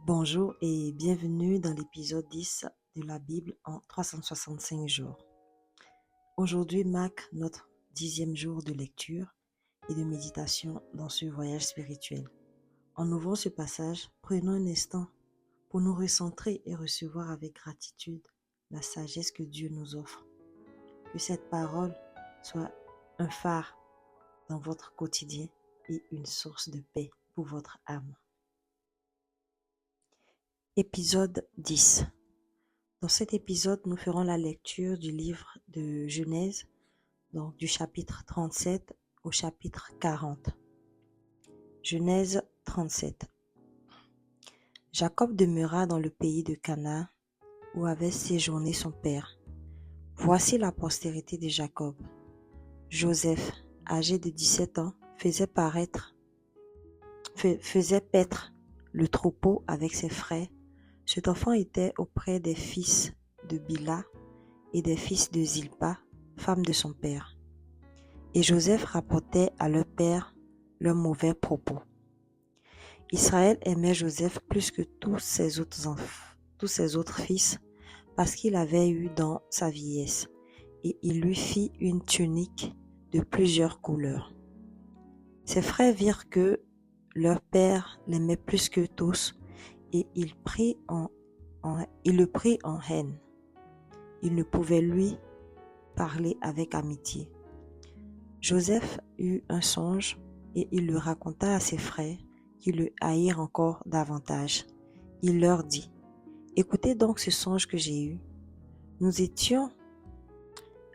Bonjour et bienvenue dans l'épisode 10 de la Bible en 365 jours. Aujourd'hui marque notre 10e jour de lecture et de méditation dans ce voyage spirituel. En ouvrant ce passage, prenons un instant pour nous recentrer et recevoir avec gratitude la sagesse que Dieu nous offre. Que cette parole soit un phare dans votre quotidien et une source de paix pour votre âme. Épisode 10. Dans cet épisode, nous ferons la lecture du livre de Genèse, donc du chapitre 37 au chapitre 40. Genèse 37. Jacob demeura dans le pays de Canaan, où avait séjourné son père. Voici la postérité de Jacob. Joseph, âgé de 17 ans, faisait paître le troupeau avec ses frères. Cet enfant était auprès des fils de Bila et des fils de Zilpa, femme de son père. Et Joseph rapportait à leur père leurs mauvais propos. Israël aimait Joseph plus que tous ses autres fils, parce qu'il avait eu dans sa vieillesse, et il lui fit une tunique de plusieurs couleurs. Ses frères virent que leur père l'aimait plus que tous, et il le prit en haine. Il ne pouvait lui parler avec amitié. Joseph eut un songe et il le raconta à ses frères qui le haïrent encore davantage. Il leur dit, « Écoutez donc ce songe que j'ai eu. Nous étions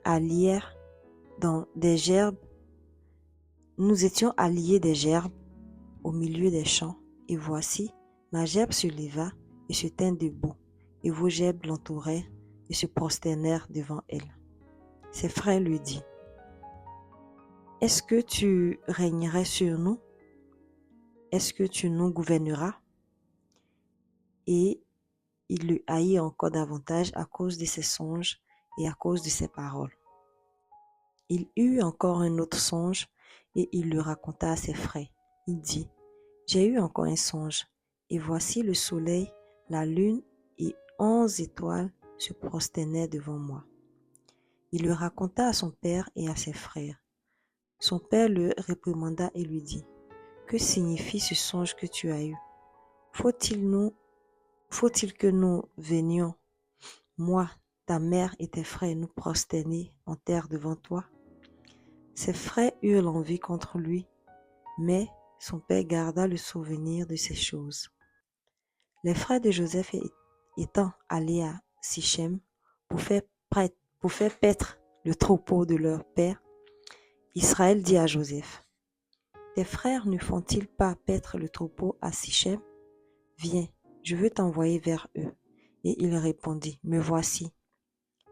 alliés des gerbes au milieu des champs, et voici, ma gerbe se leva et se tint debout, et vos gerbes l'entouraient et se prosternèrent devant elle. » Ses frères lui dirent, « Est-ce que tu régnerais sur nous? Est-ce que tu nous gouverneras? » Et il le haït encore davantage à cause de ses songes et à cause de ses paroles. Il eut encore un autre songe et il le raconta à ses frères. Il dit, « J'ai eu encore un songe, et voici le soleil, la lune et 11 étoiles se prosternaient devant moi. » Il le raconta à son père et à ses frères. Son père le réprimanda et lui dit, « Que signifie ce songe que tu as eu? Faut-il que nous venions, moi, ta mère et tes frères, nous prosterner en terre devant toi? » Ses frères eurent l'envie contre lui, mais son père garda le souvenir de ces choses. Les frères de Joseph étant allés à Sichem pour faire paître le troupeau de leur père, Israël dit à Joseph, « Tes frères ne font-ils pas paître le troupeau à Sichem? Viens, je veux t'envoyer vers eux. » Et il répondit, « Me voici. »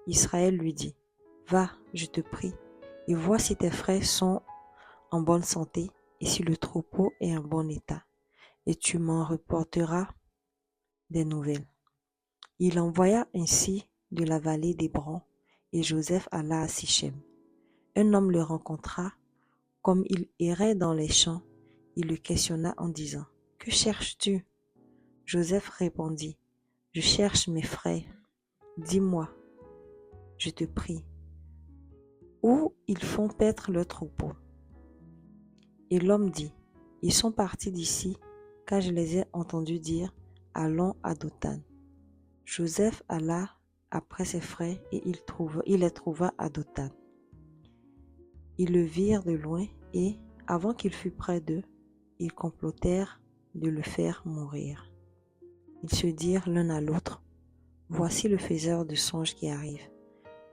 Israël lui dit, « Va, je te prie, et vois si tes frères sont en bonne santé et si le troupeau est en bon état, et tu m'en reporteras des nouvelles. » Il envoya ainsi de la vallée d'Hébron, et Joseph alla à Sichem. Un homme le rencontra, comme il errait dans les champs. Il le questionna en disant, « Que cherches-tu? » Joseph répondit, « Je cherche mes frères. Dis-moi, je te prie, où ils font paître leur troupeau. » Et l'homme dit, « Ils sont partis d'ici, car je les ai entendus dire, allons à Dothan. » Joseph alla après ses frères et il les trouva à Dothan. Ils le virent de loin et, avant qu'il fût près d'eux, ils complotèrent de le faire mourir. Ils se dirent l'un à l'autre, « Voici le faiseur de songes qui arrive.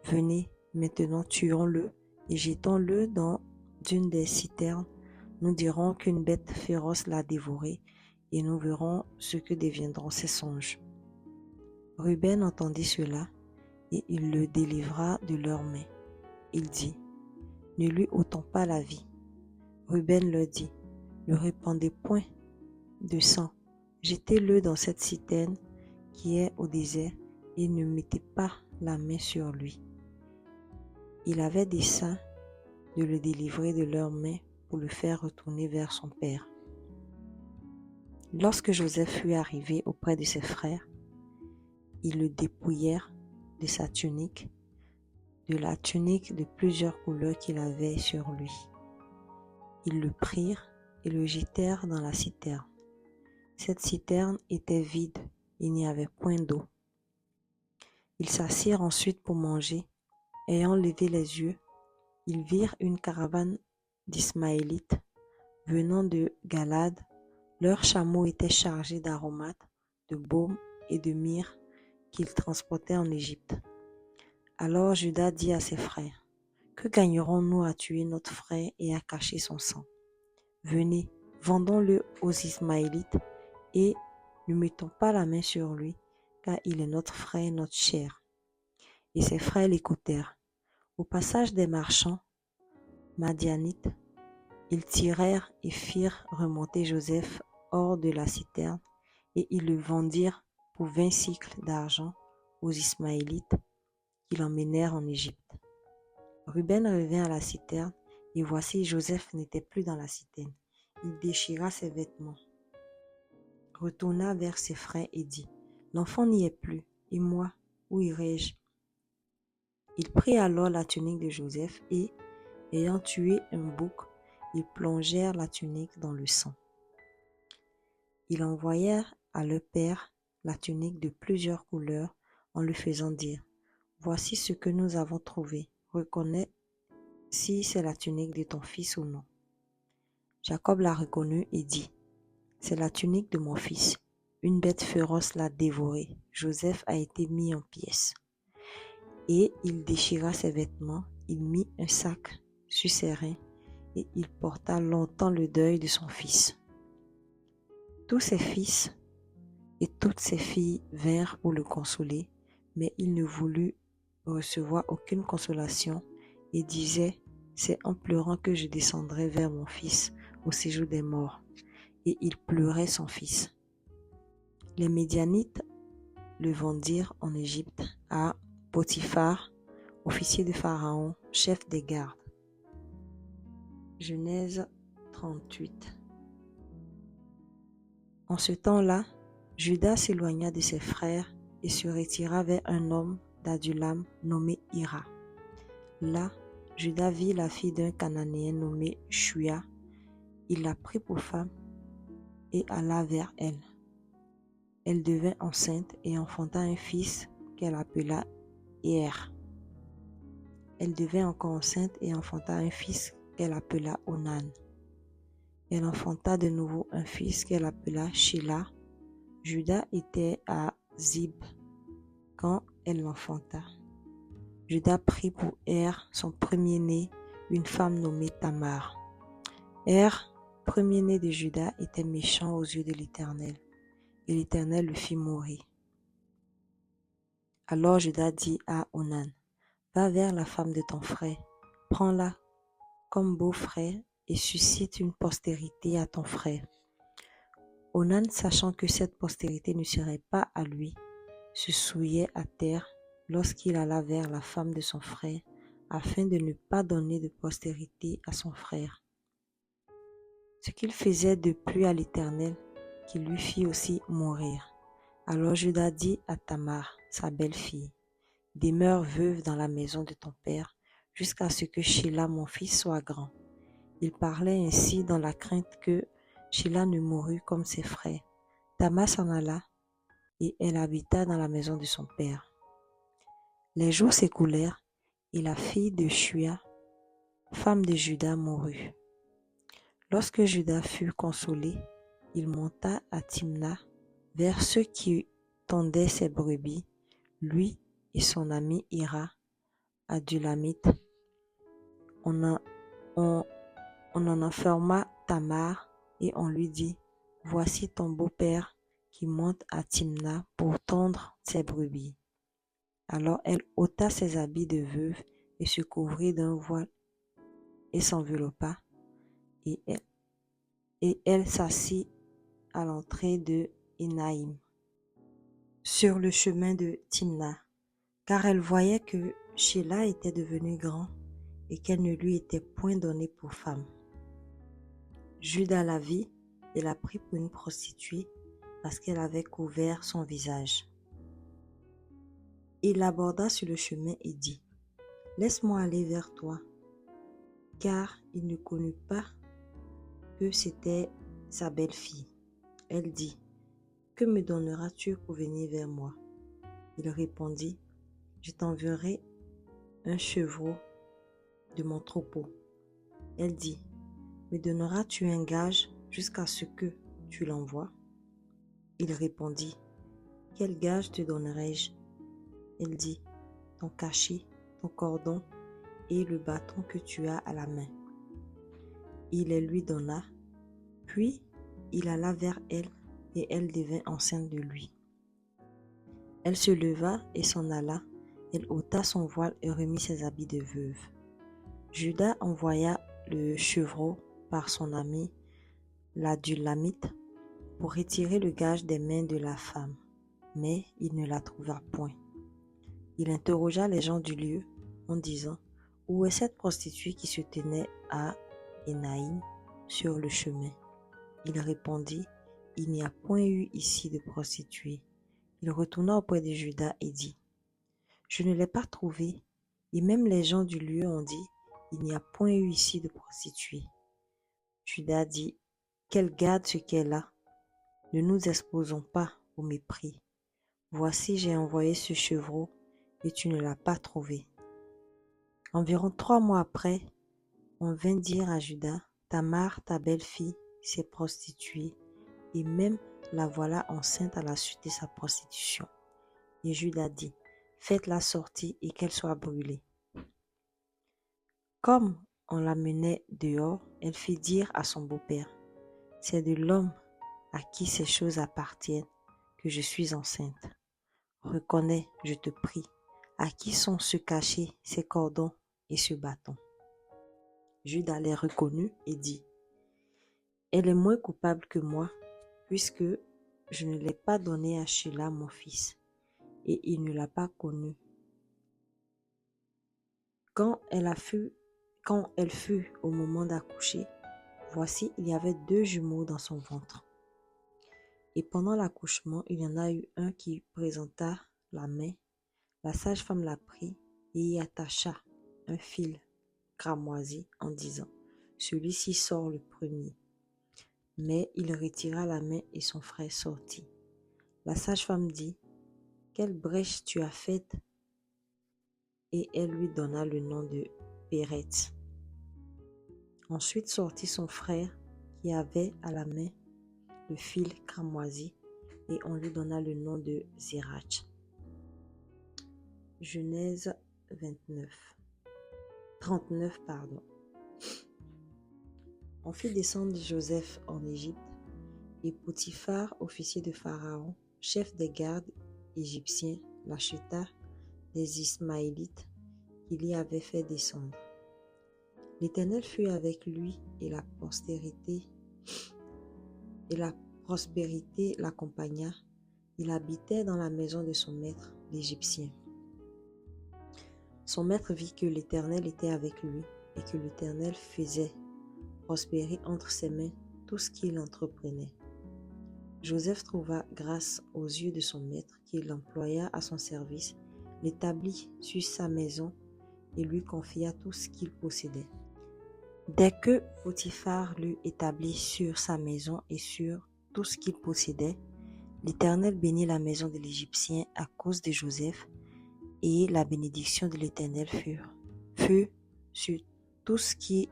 Venez, maintenant tuons-le et jetons-le dans une des citernes. Nous dirons qu'une bête féroce l'a dévoré et nous verrons ce que deviendront ces songes. » Ruben entendit cela et il le délivra de leurs mains. Il dit, « Ne lui ôtons pas la vie. » Ruben leur dit, « Ne répandez point de sang, jetez-le dans cette citerne qui est au désert et ne mettez pas la main sur lui. » Il avait dessein de le délivrer de leurs mains pour le faire retourner vers son père. Lorsque Joseph fut arrivé auprès de ses frères, ils le dépouillèrent de sa tunique, de la tunique de plusieurs couleurs qu'il avait sur lui. Ils le prirent et le jetèrent dans la citerne. Cette citerne était vide, il n'y avait point d'eau. Ils s'assirent ensuite pour manger. Ayant levé les yeux, ils virent une caravane d'Ismaélites venant de Galade. Leurs chameaux étaient chargés d'aromates, de baume et de myrrhe qu'ils transportaient en Égypte. Alors Juda dit à ses frères, « Que gagnerons-nous à tuer notre frère et à cacher son sang? Venez, vendons-le aux Ismaélites et ne mettons pas la main sur lui, car il est notre frère, notre chair. » Et ses frères l'écoutèrent. Au passage des marchands madianites, ils tirèrent et firent remonter Joseph hors de la citerne, et ils le vendirent pour 20 cycles d'argent aux Ismaélites, qui l'emmenèrent en Égypte. Ruben revint à la citerne, et voici Joseph n'était plus dans la citerne. Il déchira ses vêtements, retourna vers ses frères et dit, « L'enfant n'y est plus, et moi, où irai-je » Il prit alors la tunique de Joseph et, ayant tué un bouc, ils plongèrent la tunique dans le sang. Ils envoyèrent à leur père la tunique de plusieurs couleurs en lui faisant dire, « Voici ce que nous avons trouvé, reconnais si c'est la tunique de ton fils ou non. » Jacob la reconnut et dit, « C'est la tunique de mon fils. Une bête féroce l'a dévoré. Joseph a été mis en pièces. » Et il déchira ses vêtements, il mit un sac sur ses reins et il porta longtemps le deuil de son fils. Tous ses fils et toutes ses filles vinrent pour le consoler, mais il ne voulut recevoir aucune consolation et disait, « C'est en pleurant que je descendrai vers mon fils au séjour des morts. » Et il pleurait son fils. Les Médianites le vendirent en Égypte à Potiphar, officier de Pharaon, chef des gardes. Genèse 38. En ce temps-là, Juda s'éloigna de ses frères et se retira vers un homme d'Adulam nommé Hira. Là, Juda vit la fille d'un Cananéen nommé Shua. Il la prit pour femme et alla vers elle. Elle devint enceinte et enfanta un fils qu'elle appela Er. Elle devint encore enceinte et enfanta un fils qu'elle appela Onan. Elle enfanta de nouveau un fils qu'elle appela Sheila. Juda était à Zib quand elle l'enfanta. Juda prit pour Er, son premier-né, une femme nommée Tamar. Er, premier-né de Juda, était méchant aux yeux de l'Éternel, et l'Éternel le fit mourir. Alors Juda dit à Onan, « Va vers la femme de ton frère, prends-la comme beau-frère et suscite une postérité à ton frère. » Onan, sachant que cette postérité ne serait pas à lui, se souillait à terre lorsqu'il alla vers la femme de son frère, afin de ne pas donner de postérité à son frère. Ce qu'il faisait de plus à l'Éternel, qui lui fit aussi mourir. Alors Juda dit à Tamar, sa belle-fille, « Demeure veuve dans la maison de ton père, jusqu'à ce que Sheila, mon fils, soit grand. » Il parlait ainsi dans la crainte que Sheila ne mourût comme ses frères. Tamar s'en alla, et elle habita dans la maison de son père. Les jours s'écoulèrent, et la fille de Shua, femme de Juda, mourut. Lorsque Juda fut consolé, il monta à Timna vers ceux qui tondaient ses brebis, lui et son ami Hira, Adulamite. On en enferma Tamar et on lui dit, « Voici ton beau-père qui monte à Timna pour tondre ses brebis. » Alors elle ôta ses habits de veuve et se couvrit d'un voile et s'enveloppa, et elle s'assit à l'entrée de Énaïm, sur le chemin de Timna, car elle voyait que Sheila était devenu grand et qu'elle ne lui était point donnée pour femme. Juda la vit et l'a pris pour une prostituée parce qu'elle avait couvert son visage. Il l'aborda sur le chemin et dit, « Laisse-moi aller vers toi. » Car il ne connut pas que c'était sa belle-fille. Elle dit, « Que me donneras-tu pour venir vers moi ?» Il répondit, « Je t'enverrai un chevreau de mon troupeau. » Elle dit, « Me donneras-tu un gage jusqu'à ce que tu l'envoies ?» Il répondit, « Quel gage te donnerai-je » Elle dit, « Ton cachet, ton cordon et le bâton que tu as à la main. » Il les lui donna, puis il alla vers elle et elle devint enceinte de lui. Elle se leva et s'en alla, elle ôta son voile et remit ses habits de veuve. Judas envoya le chevreau par son ami l'Adulamite pour retirer le gage des mains de la femme, mais il ne la trouva point. Il interrogea les gens du lieu en disant, « Où est cette prostituée qui se tenait à Énaïm sur le chemin ?» Il répondit, « Il n'y a point eu ici de prostituée. » Il retourna auprès de Judas et dit, « Je ne l'ai pas trouvée. » Et même les gens du lieu ont dit, « Il n'y a point eu ici de prostituée. » Judas dit, « Qu'elle garde ce qu'elle a. Ne nous exposons pas au mépris. Voici, j'ai envoyé ce chevreau et tu ne l'as pas trouvé. » Environ 3 mois après, on vint dire à Judas, « Tamar, ta belle-fille, s'est prostituée, et même la voilà enceinte à la suite de sa prostitution. » Et Judas dit, « Faites-la sortir et qu'elle soit brûlée. » Comme on la menait dehors, elle fit dire à son beau-père, « C'est de l'homme à qui ces choses appartiennent que je suis enceinte. Reconnais, je te prie, à qui sont ce cachet, ces cordons et ce bâton. » Judas les reconnut et dit, « Elle est moins coupable que moi, puisque je ne l'ai pas donné à Sheila mon fils, et il ne l'a pas connu. Quand elle fut au moment d'accoucher, voici, il y avait 2 jumeaux dans son ventre. Et pendant l'accouchement, il y en a eu un qui présenta la main. La sage-femme l'a pris et y attacha un fil cramoisi en disant, « Celui-ci sort le premier. » Mais il retira la main et son frère sortit. La sage-femme dit, « Quelle brèche tu as faite ?» Et elle lui donna le nom de Péretz. Ensuite sortit son frère qui avait à la main le fil cramoisi et on lui donna le nom de Zérach. Genèse 39. On fit descendre Joseph en Égypte, et Potiphar, officier de Pharaon, chef des gardes égyptiens, l'acheta des Ismaélites qu'il y avait fait descendre. L'Éternel fut avec lui et la prospérité l'accompagna. Il habitait dans la maison de son maître, l'Égyptien. Son maître vit que l'Éternel était avec lui et que l'Éternel faisait prospérer entre ses mains tout ce qu'il entreprenait. Joseph trouva grâce aux yeux de son maître qui l'employa à son service, l'établit sur sa maison et lui confia tout ce qu'il possédait. Dès que Potiphar l'eut établi sur sa maison et sur tout ce qu'il possédait, l'Éternel bénit la maison de l'Égyptien à cause de Joseph, et la bénédiction de l'Éternel fut sur tout ce qui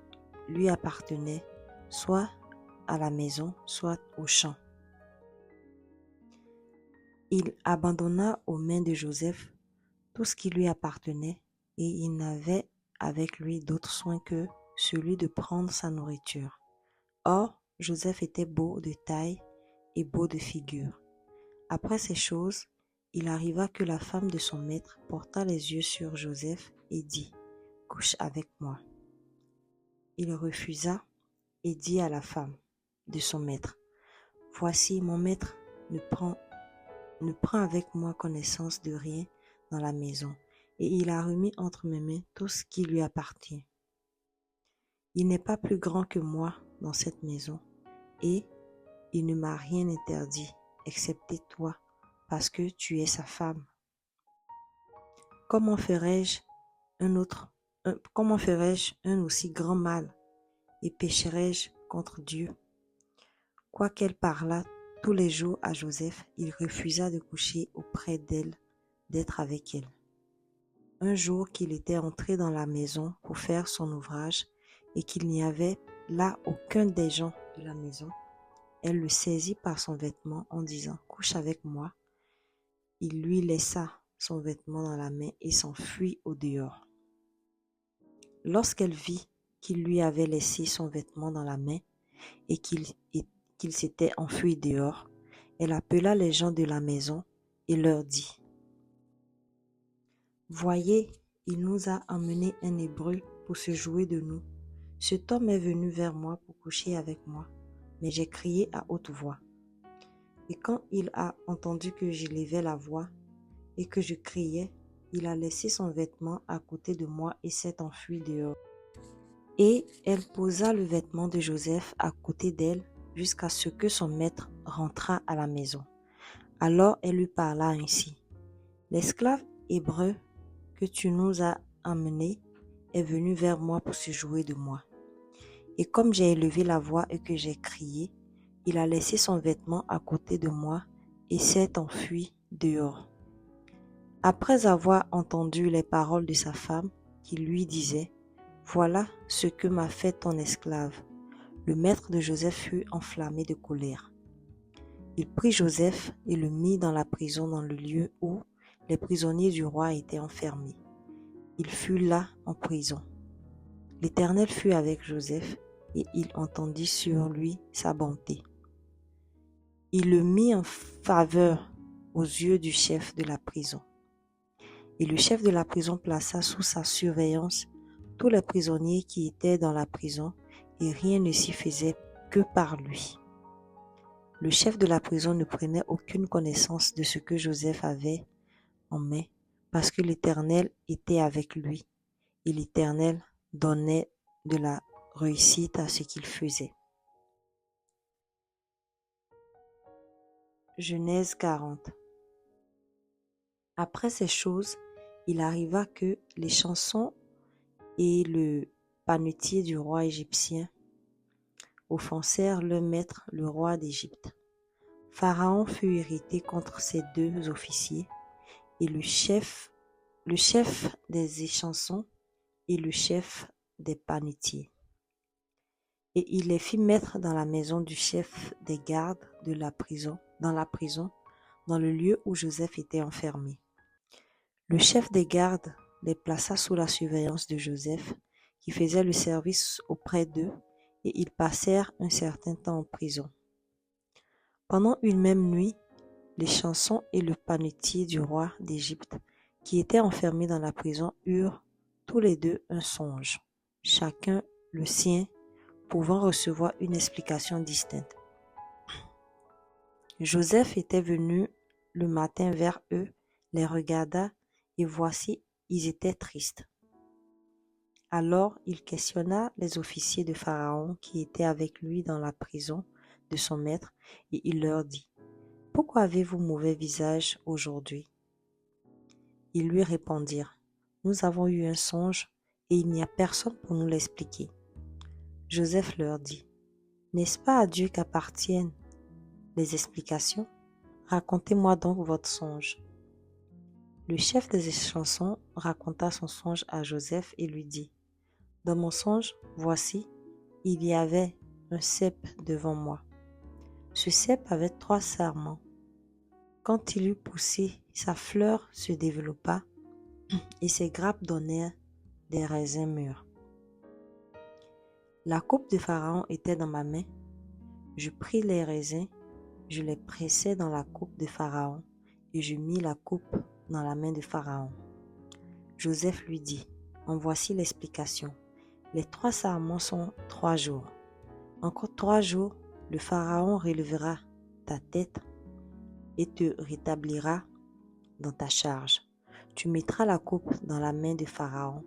lui appartenait, soit à la maison, soit au champ. Il abandonna aux mains de Joseph tout ce qui lui appartenait, et il n'avait avec lui d'autre soin que celui de prendre sa nourriture. Or, Joseph était beau de taille et beau de figure. Après ces choses, il arriva que la femme de son maître porta les yeux sur Joseph et dit, « Couche avec moi. » Il refusa et dit à la femme de son maître, « Voici, mon maître ne prend avec moi connaissance de rien dans la maison, et il a remis entre mes mains tout ce qui lui appartient. Il n'est pas plus grand que moi dans cette maison, et il ne m'a rien interdit, excepté toi, parce que tu es sa femme. Comment ferais-je comment ferais-je un aussi grand mal et pécherais-je contre Dieu? Quoiqu'elle parlât tous les jours à Joseph, il refusa de coucher auprès d'elle, d'être avec elle. Un jour qu'il était entré dans la maison pour faire son ouvrage et qu'il n'y avait là aucun des gens de la maison, elle le saisit par son vêtement en disant « Couche avec moi ». Il lui laissa son vêtement dans la main et s'enfuit au dehors. Lorsqu'elle vit qu'il lui avait laissé son vêtement dans la main et qu'il s'était enfui dehors, elle appela les gens de la maison et leur dit « Voyez, il nous a emmené un Hébreu pour se jouer de nous. Cet homme est venu vers moi pour coucher avec moi, mais j'ai crié à haute voix. Et quand il a entendu que j'élevais la voix et que je criais, il a laissé son vêtement à côté de moi et s'est enfui dehors. » Et elle posa le vêtement de Joseph à côté d'elle jusqu'à ce que son maître rentrât à la maison. Alors elle lui parla ainsi. « L'esclave hébreu que tu nous as emmené est venu vers moi pour se jouer de moi. Et comme j'ai élevé la voix et que j'ai crié, il a laissé son vêtement à côté de moi et s'est enfui dehors. » Après avoir entendu les paroles de sa femme, qui lui disait « Voilà ce que m'a fait ton esclave », le maître de Joseph fut enflammé de colère. Il prit Joseph et le mit dans la prison dans le lieu où les prisonniers du roi étaient enfermés. Il fut là en prison. L'Éternel fut avec Joseph et il entendit sur lui sa bonté. Il le mit en faveur aux yeux du chef de la prison. Et le chef de la prison plaça sous sa surveillance tous les prisonniers qui étaient dans la prison, et rien ne s'y faisait que par lui. Le chef de la prison ne prenait aucune connaissance de ce que Joseph avait en main, parce que l'Éternel était avec lui, et l'Éternel donnait de la réussite à ce qu'il faisait. Genèse 40. Après ces choses, il arriva que les chansons et le panetier du roi égyptien offensèrent le maître, le roi d'Égypte. Pharaon fut irrité contre ces deux officiers, et le chef des chansons et le chef des panetiers. Et il les fit mettre dans la maison du chef des gardes de la prison, dans le lieu où Joseph était enfermé. Le chef des gardes les plaça sous la surveillance de Joseph, qui faisait le service auprès d'eux, et ils passèrent un certain temps en prison. Pendant une même nuit, les chansons et le panetier du roi d'Égypte, qui étaient enfermés dans la prison, eurent tous les deux un songe, chacun le sien, pouvant recevoir une explication distincte. Joseph était venu le matin vers eux, les regarda, et voici, ils étaient tristes. Alors il questionna les officiers de Pharaon qui étaient avec lui dans la prison de son maître, et il leur dit « Pourquoi avez-vous mauvais visage aujourd'hui ?» Ils lui répondirent « Nous avons eu un songe, et il n'y a personne pour nous l'expliquer. » Joseph leur dit « N'est-ce pas à Dieu qu'appartiennent les explications? Racontez-moi donc votre songe. » Le chef des chansons raconta son songe à Joseph et lui dit « Dans mon songe, voici, il y avait un cep devant moi. Ce cep avait 3 sarments. Quand il eut poussé, sa fleur se développa et ses grappes donnèrent des raisins mûrs. La coupe de Pharaon était dans ma main. Je pris les raisins, je les pressai dans la coupe de Pharaon et je mis la coupe dans la main de Pharaon. Joseph lui dit « En voici l'explication. Les 3 sarments sont 3 jours. Encore 3 jours, le Pharaon relèvera ta tête et te rétablira dans ta charge. Tu mettras la coupe dans la main de Pharaon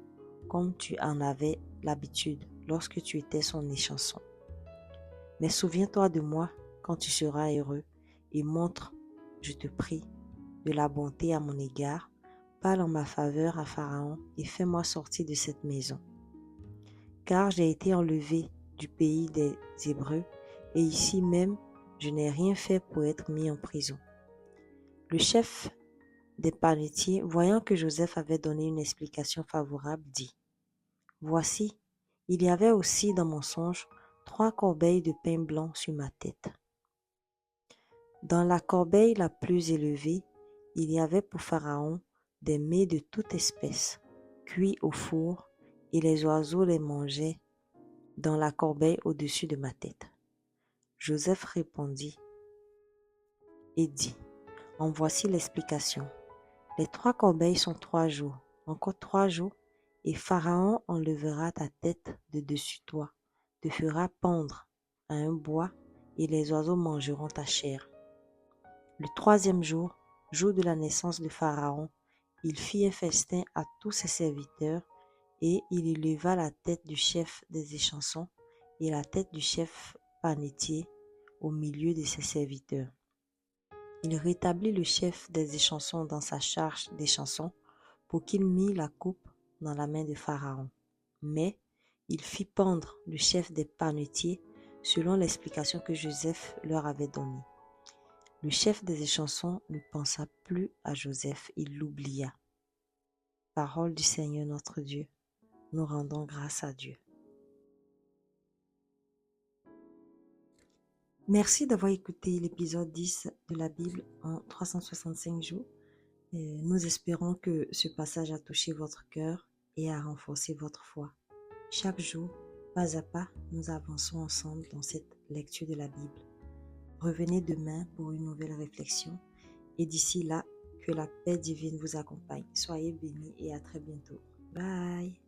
comme tu en avais l'habitude lorsque tu étais son échanson. Mais souviens-toi de moi quand tu seras heureux et montre, je te prie, de la bonté à mon égard. Parle en ma faveur à Pharaon et fais-moi sortir de cette maison. Car j'ai été enlevé du pays des Hébreux et ici même, je n'ai rien fait pour être mis en prison. Le chef des panetiers, voyant que Joseph avait donné une explication favorable, dit: Voici, il y avait aussi dans mon songe 3 corbeilles de pain blanc sur ma tête. Dans la corbeille la plus élevée, il y avait pour Pharaon des mets de toute espèce, cuits au four, et les oiseaux les mangeaient dans la corbeille au-dessus de ma tête. Joseph répondit et dit: En voici l'explication. Les 3 corbeilles sont 3 jours, encore 3 jours, et Pharaon enlèvera ta tête de dessus toi, te fera pendre à un bois, et les oiseaux mangeront ta chair. Le 3e jour, jour de la naissance de Pharaon, il fit un festin à tous ses serviteurs, et il éleva la tête du chef des échansons et la tête du chef panetier au milieu de ses serviteurs. Il rétablit le chef des échansons dans sa charge d'échansons pour qu'il mît la coupe dans la main de Pharaon. Mais il fit pendre le chef des panetiers selon l'explication que Joseph leur avait donnée. Le chef des échansons ne pensa plus à Joseph, il l'oublia. Parole du Seigneur notre Dieu, nous rendons grâce à Dieu. Merci d'avoir écouté l'épisode 10 de la Bible en 365 jours. Nous espérons que ce passage a touché votre cœur et a renforcé votre foi. Chaque jour, pas à pas, nous avançons ensemble dans cette lecture de la Bible. Revenez demain pour une nouvelle réflexion et d'ici là, que la paix divine vous accompagne. Soyez bénis et à très bientôt. Bye!